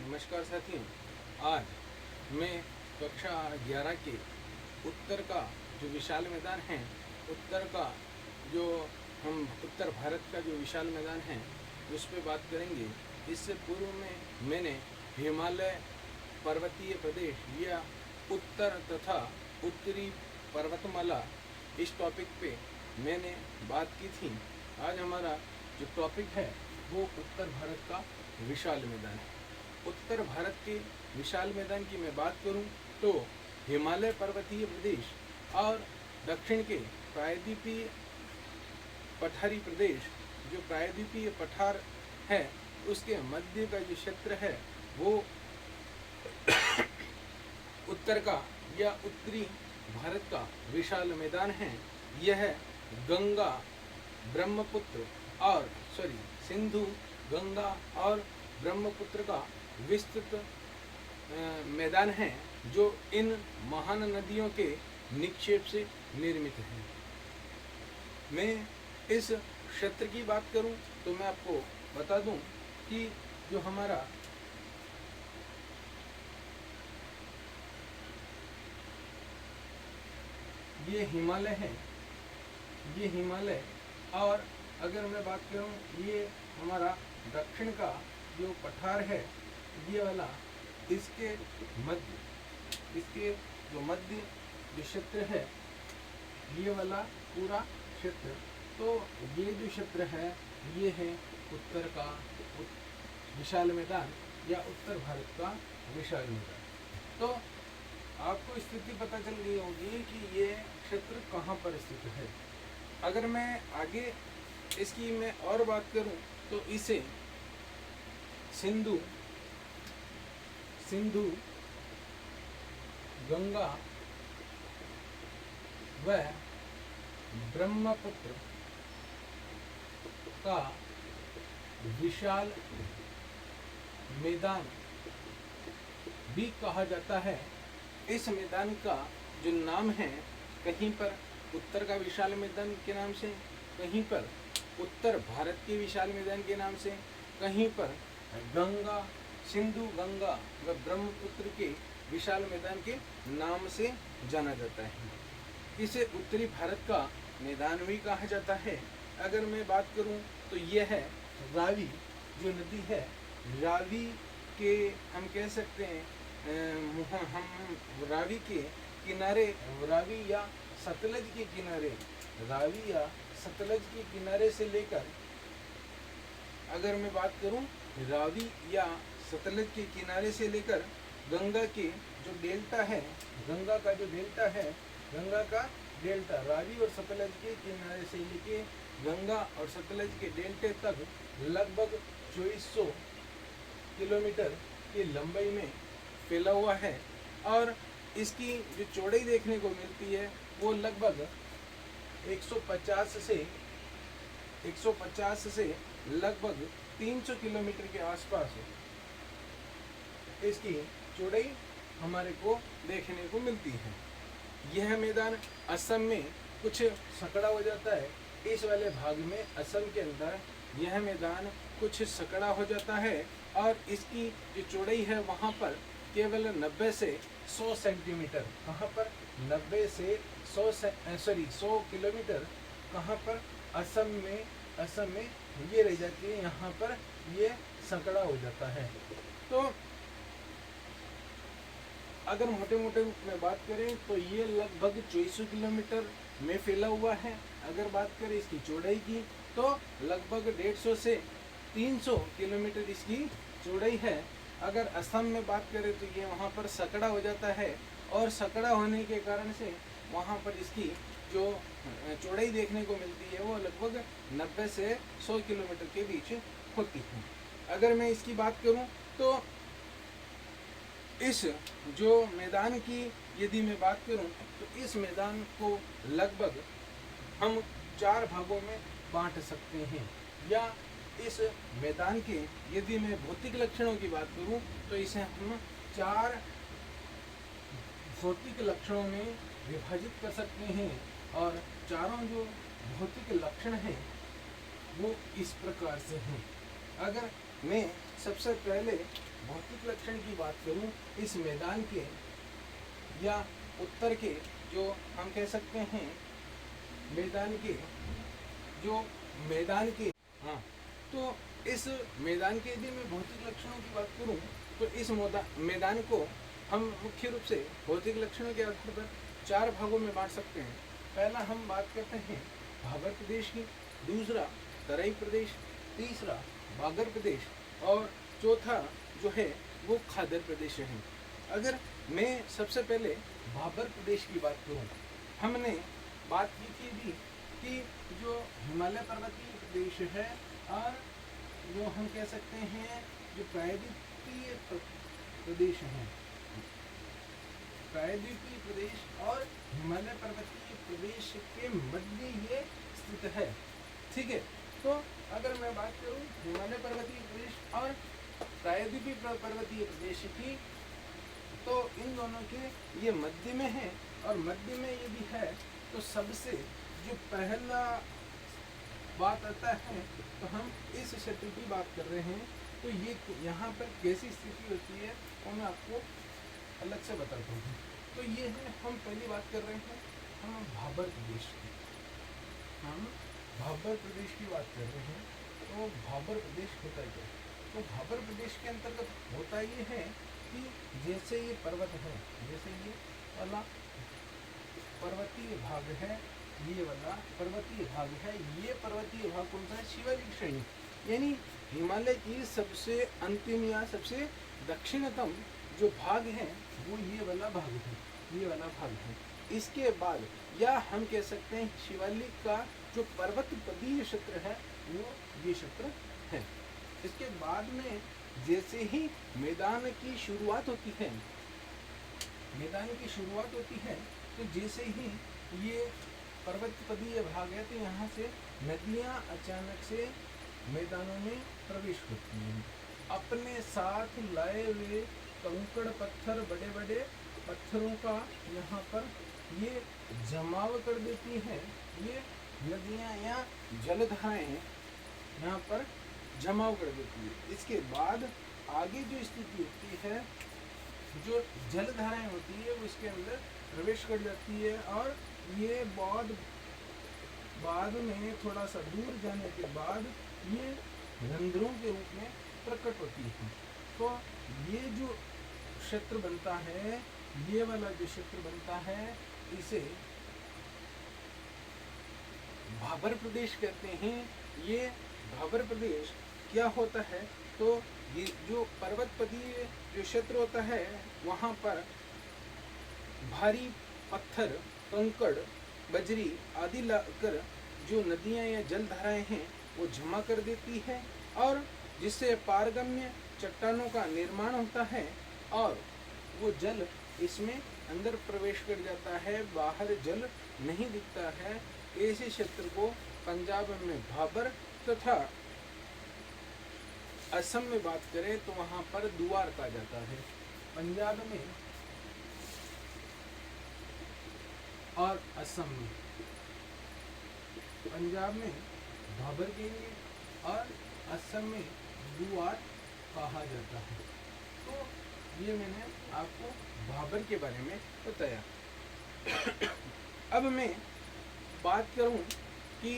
नमस्कार साथियों। आज मैं कक्षा 11 के उत्तर का जो विशाल मैदान है, उत्तर का जो हम उत्तर भारत का जो विशाल मैदान है उस पर बात करेंगे। इससे पूर्व में मैंने हिमालय पर्वतीय प्रदेश या उत्तर तथा उत्तरी पर्वतमाला इस टॉपिक पे मैंने बात की थी। आज हमारा जो टॉपिक है वो उत्तर भारत का विशाल मैदान है। उत्तर भारत के विशाल मैदान की मैं बात करूं तो हिमालय पर्वतीय प्रदेश और दक्षिण के प्रायद्वीपीय पठारी प्रदेश, जो प्रायद्वीपीय पठार है उसके मध्य का जो क्षेत्र है वो उत्तर का या उत्तरी भारत का विशाल मैदान है। यह गंगा, ब्रह्मपुत्र और सिंधु, गंगा और ब्रह्मपुत्र का विस्तृत मैदान है जो इन महान नदियों के निक्षेप से निर्मित है। मैं इस क्षेत्र की बात करूं तो मैं आपको बता दूं कि जो हमारा ये हिमालय है, ये हिमालय, और अगर मैं बात करूं ये हमारा दक्षिण का जो पठार है ये वाला, इसके जो मध्य जो क्षेत्र है ये वाला पूरा क्षेत्र, तो ये जो क्षेत्र है ये है उत्तर का विशाल मैदान या उत्तर भारत का विशाल मैदान। तो आपको स्थिति पता चल गई होगी कि ये क्षेत्र कहाँ पर स्थित है। अगर मैं आगे इसकी मैं और बात करूं तो इसे सिंधु, गंगा व ब्रह्मपुत्र का विशाल मैदान भी कहा जाता है। इस मैदान का जो नाम है, कहीं पर उत्तर का विशाल मैदान के नाम से, कहीं पर उत्तर भारत के विशाल मैदान के नाम से, कहीं पर गंगा, सिंधु, गंगा व ब्रह्मपुत्र के विशाल मैदान के नाम से जाना जाता है। इसे उत्तरी भारत का मैदान भी कहा जाता है। अगर मैं बात करूं तो यह है रावी जो नदी है, रावी के हम कह सकते हैं हम रावी के किनारे, रावी या सतलज के किनारे, रावी या सतलज के किनारे से लेकर, अगर मैं बात करूं रावी या सतलज के किनारे से लेकर गंगा के जो डेल्टा है, गंगा का जो डेल्टा है, गंगा का डेल्टा रावी और सतलज के किनारे से लेके गंगा और सतलज के डेल्टे तक लगभग 2400 किलोमीटर की लंबाई में फैला हुआ है। और इसकी जो चौड़ाई देखने को मिलती है वो लगभग 150 से लगभग 300 किलोमीटर के आसपास इसकी चौड़ाई हमारे को देखने को मिलती है। यह मैदान असम में कुछ सकड़ा हो जाता है। इस वाले भाग में असम के अंदर यह मैदान कुछ सकड़ा हो जाता है और इसकी जो चौड़ाई है वहाँ पर केवल 90 से 100 सेंटीमीटर, कहाँ पर 90 से 100 किलोमीटर, कहाँ पर असम में ये रह जाती है, यहाँ पर ये सकड़ा हो जाता है। तो अगर मोटे मोटे रूप में बात करें तो ये लगभग 2400 किलोमीटर में फैला हुआ है। अगर बात करें इसकी चौड़ाई की तो लगभग 150 से 300 किलोमीटर इसकी चौड़ाई है। अगर असम में बात करें तो ये वहाँ पर सकड़ा हो जाता है और सकड़ा होने के कारण से वहाँ पर इसकी जो चौड़ाई देखने को मिलती है वो लगभग 90 से 100 किलोमीटर के बीच होती है। अगर मैं इसकी बात करूँ तो इस जो मैदान की यदि मैं बात करूं तो इस मैदान को लगभग हम 4 भागों में बांट सकते हैं, या इस मैदान के यदि मैं भौतिक लक्षणों की बात करूं तो इसे हम 4 भौतिक लक्षणों में विभाजित कर सकते हैं। और चारों जो भौतिक लक्षण हैं वो इस प्रकार से हैं। अगर मैं सबसे पहले भौतिक लक्षण की बात करूं इस मैदान के या उत्तर के, जो हम कह सकते हैं मैदान के, जो मैदान के, हाँ, तो इस मैदान के यदि मैं भौतिक लक्षणों की बात करूं तो इस मैदान को हम मुख्य रूप से भौतिक लक्षणों के आधार पर 4 भागों में बांट सकते हैं। पहला हम बात करते हैं भाबर प्रदेश की, दूसरा तराई प्रदेश, तीसरा बागर प्रदेश और चौथा जो है वो खादर प्रदेश है। अगर मैं सबसे पहले भाबर प्रदेश की बात करूं, हमने बात की थी भी कि जो हिमालय पर्वतीय प्रदेश है और जो हम कह सकते हैं जो प्रायद्वीपीय प्रदेश हैं, प्रायद्वीपीय प्रदेश और हिमालय पर्वतीय प्रदेश के मध्य ये स्थित है। ठीक है, तो अगर मैं बात करूं हिमालय पर्वतीय प्रदेश और प्रायद्वीपीय पर्वतीय प्रदेश की, तो इन दोनों के ये मध्य में है और मध्य में यदि है तो सबसे जो पहला बात आता है तो हम इस क्षेत्र की बात कर रहे हैं। तो ये यहाँ पर कैसी स्थिति होती है वो मैं आपको अलग से बताता हूँ। तो ये है, हम पहली बात कर रहे हैं हम भाबर प्रदेश की, हम भाबर प्रदेश की बात कर रहे हैं। तो भाबर प्रदेश होता है क्या? तो भाबर प्रदेश के अंतर्गत होता ये है कि जैसे ये पर्वत है, जैसे ये वाला पर्वतीय भाग है, ये वाला पर्वतीय भाग है, ये पर्वतीय भाग कौन सा है? शिवालिक श्रेणी, यानी हिमालय की सबसे अंतिम या सबसे दक्षिणतम जो भाग है वो ये वाला भाग है, ये वाला भाग है। इसके बाद या हम कह सकते हैं शिवालिक का जो पर्वत पदीय क्षेत्र है वो ये क्षेत्र है। इसके बाद में जैसे ही मैदान की शुरुआत होती है, मैदान की शुरुआत होती है तो जैसे ही ये पर्वत पदीय भाग है तो यहाँ से नदियाँ अचानक से मैदानों में प्रवेश करती हैं, अपने साथ लाए हुए कंकड़ पत्थर, बड़े बड़े पत्थरों का यहाँ पर ये जमाव कर देती हैं। ये नदियाँ या जलधाराएं यहाँ पर जमाव कर देती है। इसके बाद आगे जो स्थिति होती है, जो जलधाराएं होती है वो इसके अंदर प्रवेश कर जाती है और ये बाद में थोड़ा सा दूर जाने के बाद ये रंध्रों के रूप में प्रकट होती है। तो ये जो क्षेत्र बनता है, ये वाला जो क्षेत्र बनता है, इसे भाबर प्रदेश कहते हैं। ये भाबर प्रदेश क्या होता है? तो ये जो पर्वतपदीय जो क्षेत्र होता है वहाँ पर भारी पत्थर, कंकड़, बजरी आदि लाकर जो नदियाँ या जलधाराएं हैं वो जमा कर देती है और जिससे पारगम्य चट्टानों का निर्माण होता है और वो जल इसमें अंदर प्रवेश कर जाता है, बाहर जल नहीं दिखता है। ऐसे क्षेत्र को पंजाब में भाबर तथा असम में बात करें तो वहाँ पर दुआर कहा जाता है। पंजाब में और असम में, पंजाब में भाबर कहेंगे और असम में दुआर कहा जाता है। तो ये मैंने आपको भाबर के बारे में बताया। अब मैं बात करूं कि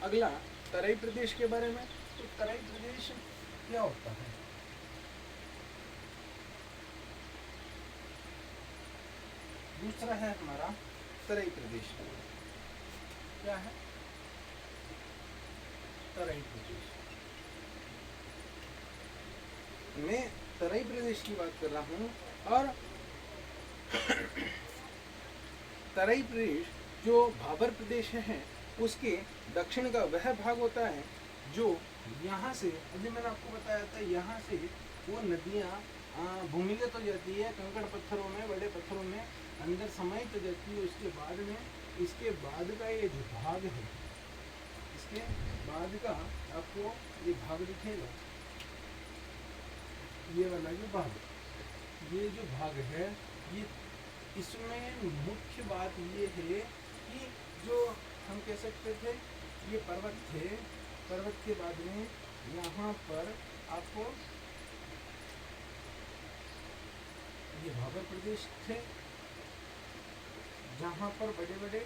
अगला तराई प्रदेश के बारे में। तो तराई प्रदेश क्या होता है? दूसरा है हमारा तराई प्रदेश। क्या है तराई प्रदेश? मैं तराई प्रदेश की बात कर रहा हूँ और तराई प्रदेश जो भाबर प्रदेश है उसके दक्षिण का वह भाग होता है जो यहाँ से, अभी मैंने आपको बताया था, यहाँ से वो नदियाँ भूमिगत हो जाती है, कंकड़ पत्थरों में, बड़े पत्थरों में अंदर समाहित हो जाती है। उसके बाद में, इसके बाद का ये जो भाग है, इसके बाद का आपको ये भाग दिखेगा, ये वाला जो भाग, ये जो भाग है, ये इसमें मुख्य बात ये है कि जो हम कह सकते थे ये पर्वत थे, पर्वत के बाद में यहाँ पर आपको भाबर प्रदेश थे, जहाँ पर बड़े बड़े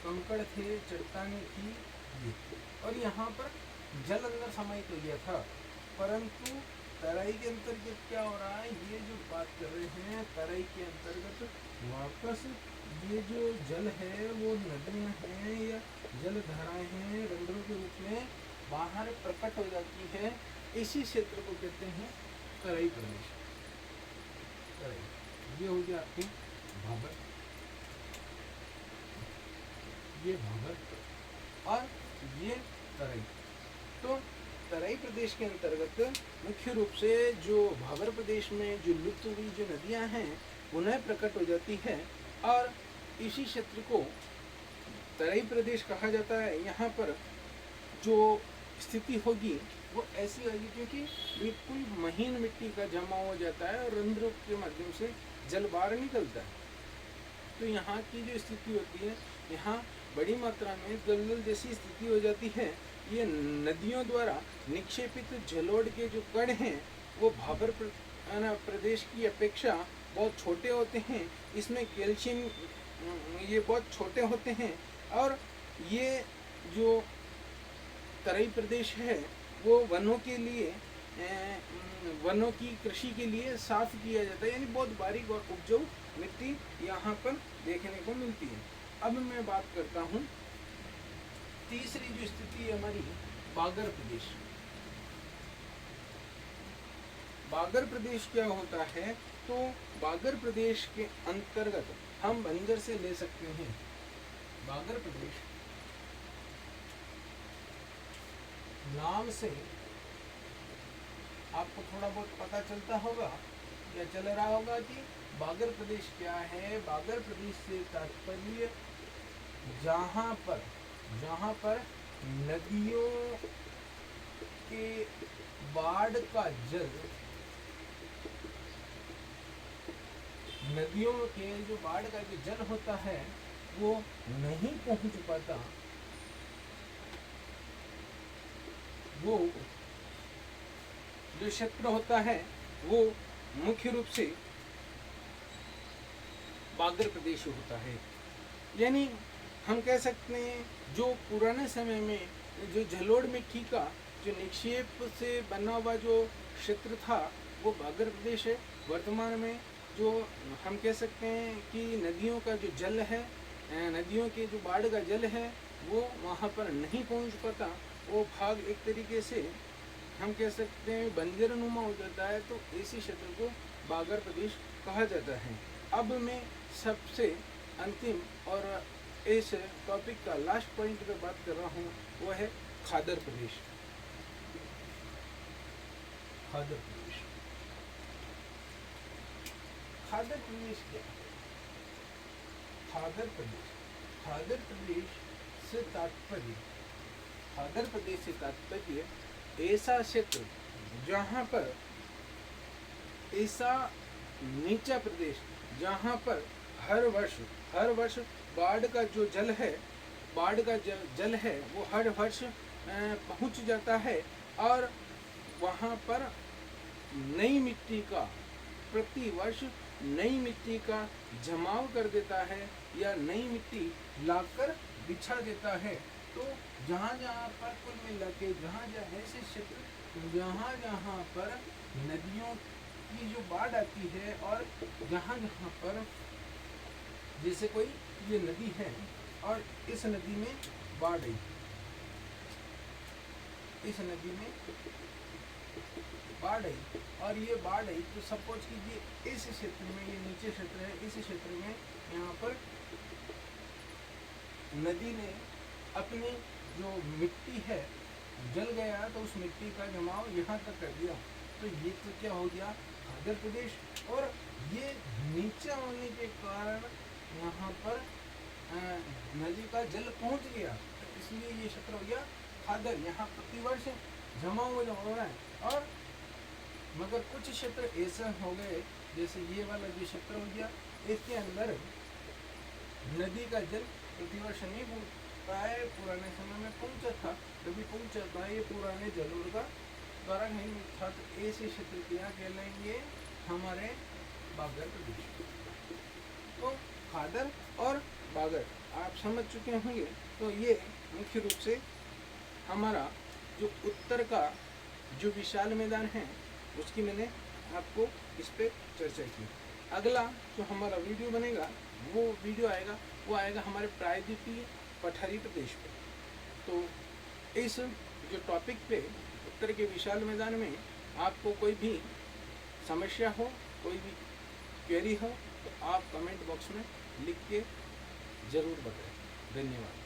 कंकड़ थे, चट्टानें थी ये, और यहाँ पर जल अंदर समाहित हो गया था। परंतु तराई के अंतर्गत क्या हो रहा है, ये जो बात कर रहे हैं तराई के अंतर्गत वापस ये जो जल है वो नदियाँ हैं या जल धाराएं हैं, रंध्रों के रूप में बाहर प्रकट हो जाती है। इसी क्षेत्र को कहते हैं तराई प्रदेश। तराई ये हो गया आपकी भाबर, ये भाबर और ये तराई। तो तराई प्रदेश के अंतर्गत मुख्य रूप से जो भाबर प्रदेश में जो लुप्त हुई जो नदियां हैं पुनः प्रकट हो जाती है, और इसी क्षेत्र को तराई प्रदेश कहा जाता है। यहाँ पर जो स्थिति होगी वो ऐसी होगी क्योंकि बिल्कुल महीन मिट्टी का जमा हो जाता है और रंध्रों के माध्यम से जल बाहर निकलता है। तो यहाँ की जो स्थिति होती है, यहाँ बड़ी मात्रा में दलदल जैसी स्थिति हो जाती है। ये नदियों द्वारा निक्षेपित जलोढ़ के जो कण हैं वो भाबर प्रदेश की अपेक्षा बहुत छोटे होते हैं। इसमें कैल्शियम ये बहुत छोटे होते हैं, और ये जो तराई प्रदेश है वो वनों के लिए वनों की कृषि के लिए साफ किया जाता है, यानी बहुत बारीक और उपजाऊ मिट्टी यहाँ पर देखने को मिलती है। अब मैं बात करता हूँ तीसरी जो स्थिति है हमारी बागर प्रदेश। बागर प्रदेश क्या होता है, तो बागर प्रदेश के अंतर्गत हम बंजर से ले सकते हैं। बागर प्रदेश नाम से आपको थोड़ा बहुत पता चलता होगा या चल रहा होगा कि बागर प्रदेश क्या है। बागर प्रदेश से तात्पर्य जहाँ पर नदियों के बाढ़ का जल, नदियों के जो बाढ़ का जो जल होता है वो नहीं पहुंच पाता, वो जो क्षेत्र होता है वो मुख्य रूप से बागर प्रदेश होता है। यानी हम कह सकते हैं जो पुराने समय में जो जलोढ़ मिट्टी का जो निक्षेप से बना हुआ जो क्षेत्र था वो बागर प्रदेश है। वर्तमान में जो हम कह सकते हैं कि नदियों का जो जल है, नदियों के जो बाढ़ का जल है वो वहाँ पर नहीं पहुँच पाता, वो भाग एक तरीके से हम कह सकते हैं बंजरनुमा हो जाता है। तो इसी क्षेत्र को बागर प्रदेश कहा जाता है। अब मैं सबसे अंतिम और इस टॉपिक का लास्ट पॉइंट पे बात कर रहा हूँ, वो है खादर प्रदेश। खादर प्रदेश, खादर प्रदेश क्या है? खादर प्रदेश, खादर प्रदेश से तात्पर्य, खादर प्रदेश से तात्पर्य ऐसा क्षेत्र जहाँ पर, ऐसा नीचा प्रदेश जहाँ पर हर वर्ष बाढ़ का जो जल है, बाढ़ का जल है वो हर वर्ष पहुँच जाता है, और वहाँ पर नई मिट्टी का प्रति वर्ष नई मिट्टी का जमाव कर देता है या नई मिट्टी लाकर बिछा देता है। तो जहाँ जहाँ पर कुल मिला के जहाँ ऐसे क्षेत्र जहाँ जहाँ पर नदियों की जो बाढ़ आती है, और जहाँ जहाँ पर जैसे कोई ये नदी है और इस नदी में बाढ़ आई, इस नदी में बाढ़ आई और ये बाढ़ आई, तो सपोज कीजिए इस क्षेत्र में, ये नीचे क्षेत्र है, इस क्षेत्र में यहाँ पर नदी ने अपनी जो मिट्टी है जल गया, तो उस मिट्टी का जमाव यहाँ तक कर दिया। तो ये तो क्या हो गया, खादर प्रदेश। और ये नीचे होने के कारण यहाँ पर नदी का जल पहुँच गया, इसलिए ये क्षेत्र हो गया खादर। यहाँ प्रतिवर्ष जमा हो रहा है। और मगर कुछ क्षेत्र ऐसे हो गए, जैसे ये वाला जो क्षेत्र हो गया, इसके अंदर नदी का जल प्रतिवर्ष नहीं पहुँचता है। पुराने समय में पहुँचा था, कभी पहुँचा था, ये पुराने जलोढ़ का द्वारा नहीं था। तो ऐसे क्षेत्र क्या कहलाएंगे, हमारे बागर प्रदेश। तो खादर और बागर आप समझ चुके होंगे। तो ये मुख्य रूप से हमारा जो उत्तर का जो विशाल मैदान है उसकी मैंने आपको इस पे चर्चा की। अगला जो हमारा वीडियो बनेगा वो आएगा हमारे प्रायद्वीपीय पठारी प्रदेश पे। तो इस जो टॉपिक पे उत्तर के विशाल मैदान में आपको कोई भी समस्या हो, कोई भी क्वेरी हो तो आप कमेंट बॉक्स में लिख के ज़रूर बताएं। धन्यवाद।